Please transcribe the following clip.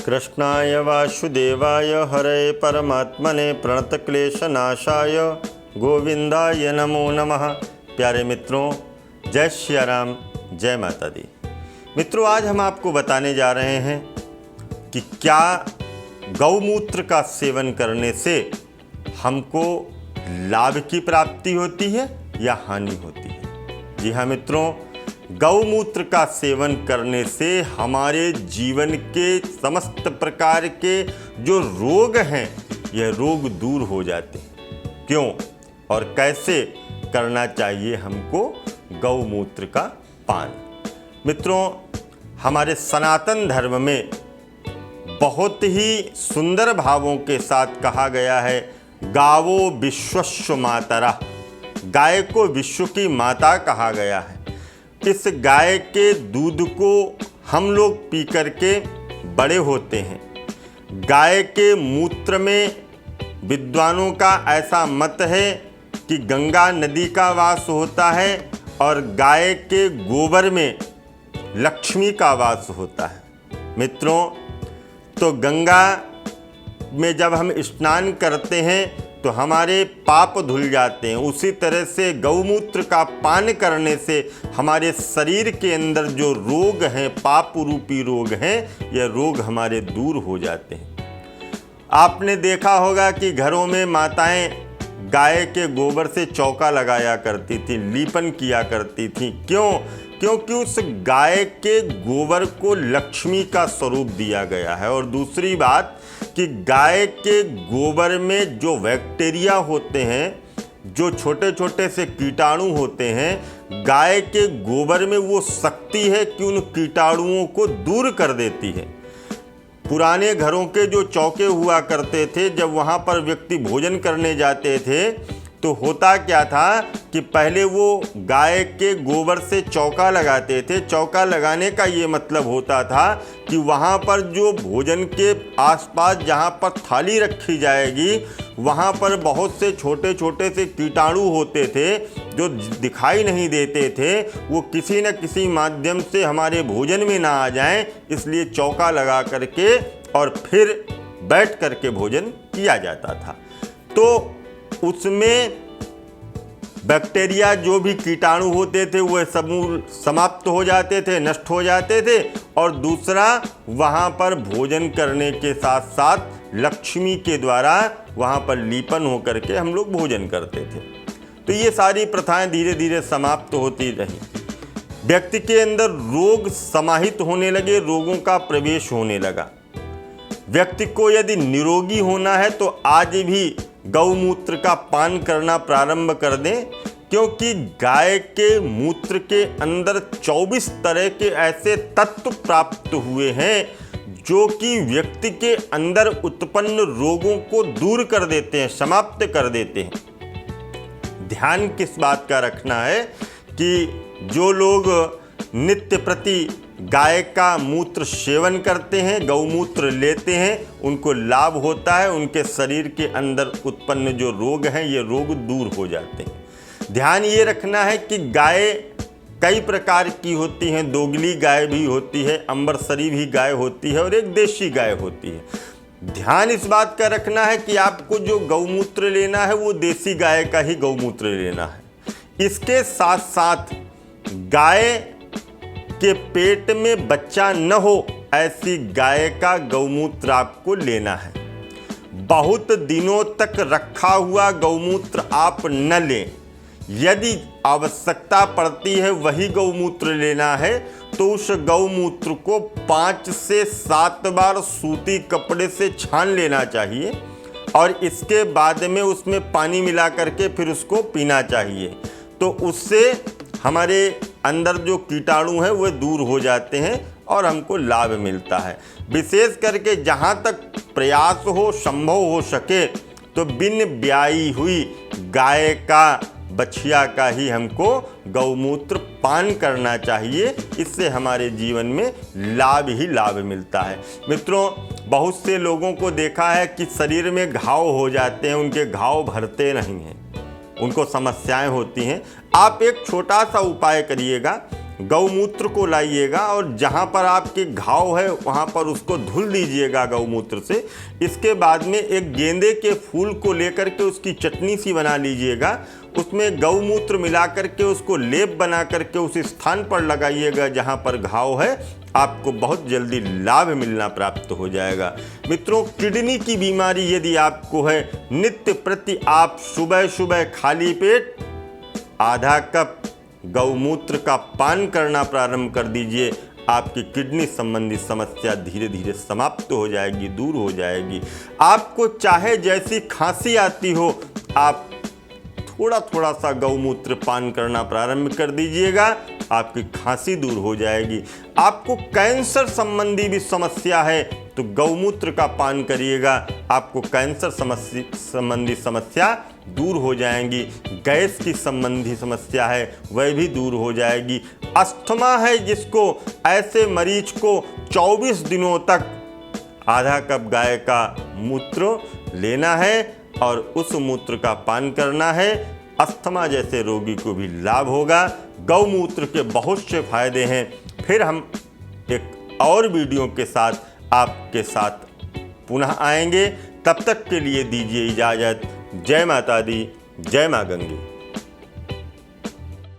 कृष्णाय वासुदेवाय हरे परमात्मने प्रणतक्लेशनाशाय गोविंदाय नमो नमः। प्यारे मित्रों, जय श्री राम, जय माता दी। मित्रों, आज हम आपको बताने जा रहे हैं कि क्या गौमूत्र का सेवन करने से हमको लाभ की प्राप्ति होती है या हानि होती है। जी हाँ मित्रों, गौमूत्र का सेवन करने से हमारे जीवन के समस्त प्रकार के जो रोग हैं, यह रोग दूर हो जाते हैं। क्यों और कैसे करना चाहिए हमको गौमूत्र का पान। मित्रों, हमारे सनातन धर्म में बहुत ही सुंदर भावों के साथ कहा गया है, गावो विश्वस्य मातरः। गाय को विश्व की माता कहा गया है। इस गाय के दूध को हम लोग पी करके बड़े होते हैं। गाय के मूत्र में विद्वानों का ऐसा मत है कि गंगा नदी का वास होता है और गाय के गोबर में लक्ष्मी का वास होता है। मित्रों, तो गंगा में जब हम स्नान करते हैं तो हमारे पाप धुल जाते हैं। उसी तरह से गौमूत्र का पान करने से हमारे शरीर के अंदर जो रोग हैं, पाप रूपी रोग हैं, यह रोग हमारे दूर हो जाते हैं। आपने देखा होगा कि घरों में माताएं गाय के गोबर से चौका लगाया करती थी, लीपन किया करती थी। क्यों? क्योंकि उस गाय के गोबर को लक्ष्मी का स्वरूप दिया गया है। और दूसरी बात कि गाय के गोबर में जो बैक्टीरिया होते हैं, जो छोटे छोटे से कीटाणु होते हैं, गाय के गोबर में वो शक्ति है कि उन कीटाणुओं को दूर कर देती है। पुराने घरों के जो चौके हुआ करते थे, जब वहाँ पर व्यक्ति भोजन करने जाते थे तो होता क्या था कि पहले वो गाय के गोबर से चौका लगाते थे। चौका लगाने का ये मतलब होता था कि वहाँ पर जो भोजन के आसपास जहाँ पर थाली रखी जाएगी, वहाँ पर बहुत से छोटे छोटे से कीटाणु होते थे जो दिखाई नहीं देते थे। वो किसी न किसी माध्यम से हमारे भोजन में ना आ जाएं, इसलिए चौका लगा करके और फिर बैठ करके भोजन किया जाता था। तो उसमें बैक्टीरिया, जो भी कीटाणु होते थे, वह समूल समाप्त हो जाते थे, नष्ट हो जाते थे। और दूसरा, वहाँ पर भोजन करने के साथ साथ लक्ष्मी के द्वारा वहाँ पर लीपन होकर के हम लोग भोजन करते थे। तो ये सारी प्रथाएं धीरे धीरे समाप्त होती रही। व्यक्ति के अंदर रोग समाहित होने लगे, रोगों का प्रवेश होने लगा। व्यक्ति को यदि निरोगी होना है तो आज भी गौमूत्र का पान करना प्रारंभ कर दें, क्योंकि गाय के मूत्र के अंदर 24 तरह के ऐसे तत्व प्राप्त हुए हैं जो कि व्यक्ति के अंदर उत्पन्न रोगों को दूर कर देते हैं, समाप्त कर देते हैं। ध्यान किस बात का रखना है कि जो लोग नित्य प्रति गाय का मूत्र सेवन करते हैं, गौमूत्र लेते हैं, उनको लाभ होता है। उनके शरीर के अंदर उत्पन्न जो रोग हैं, ये रोग दूर हो जाते हैं। ध्यान ये रखना है कि गाय कई प्रकार की होती हैं। दोगली गाय भी होती है, अंबरसरी भी गाय होती है और एक देशी गाय होती है। ध्यान इस बात का रखना है कि आपको जो गौमूत्र लेना है वो देसी गाय का ही गौमूत्र लेना है। इसके साथ साथ गाय के पेट में बच्चा न हो, ऐसी गाय का गौमूत्र आपको लेना है। बहुत दिनों तक रखा हुआ गौमूत्र आप न लें। यदि आवश्यकता पड़ती है वही गौमूत्र लेना है तो उस गौमूत्र को 5 से 7 बार सूती कपड़े से छान लेना चाहिए और इसके बाद में उसमें पानी मिला करके फिर उसको पीना चाहिए। तो उससे हमारे अंदर जो कीटाणु हैं वो दूर हो जाते हैं और हमको लाभ मिलता है। विशेष करके जहाँ तक प्रयास हो, संभव हो सके तो बिन ब्याई हुई गाय का, बछिया का ही हमको गौमूत्र पान करना चाहिए। इससे हमारे जीवन में लाभ ही लाभ मिलता है। मित्रों, बहुत से लोगों को देखा है कि शरीर में घाव हो जाते हैं, उनके घाव भरते नहीं हैं, उनको समस्याएं होती हैं। आप एक छोटा सा उपाय करिएगा। गौमूत्र को लाइएगा और जहाँ पर आपके घाव है वहाँ पर उसको धुल दीजिएगा गौमूत्र से। इसके बाद में एक गेंदे के फूल को लेकर के उसकी चटनी सी बना लीजिएगा, उसमें गौमूत्र मिला करके उसको लेप बना करके उस स्थान पर लगाइएगा जहाँ पर घाव है। आपको बहुत जल्दी लाभ मिलना प्राप्त हो जाएगा। मित्रों, किडनी की बीमारी यदि आपको है, नित्य प्रति आप सुबह सुबह खाली पेट आधा कप गौमूत्र का पान करना प्रारंभ कर दीजिए। आपकी किडनी संबंधी समस्या धीरे धीरे समाप्त हो जाएगी, दूर हो जाएगी। आपको चाहे जैसी खांसी आती हो, आप थोड़ा थोड़ा सा गौमूत्र पान करना प्रारंभ कर दीजिएगा, आपकी खांसी दूर हो जाएगी। आपको कैंसर संबंधी भी समस्या है तो गौमूत्र का पान करिएगा, आपको कैंसर संबंधी समस्या दूर हो जाएंगी। गैस की संबंधी समस्या है वह भी दूर हो जाएगी। अस्थमा है जिसको, ऐसे मरीज को 24 दिनों तक आधा कप गाय का मूत्र लेना है और उस मूत्र का पान करना है। अस्थमा जैसे रोगी को भी लाभ होगा। गौमूत्र के बहुत से फायदे हैं। फिर हम एक और वीडियो के साथ आपके साथ पुनः आएंगे। तब तक के लिए दीजिए इजाज़त। जय माता दी, जय माँ गंगे।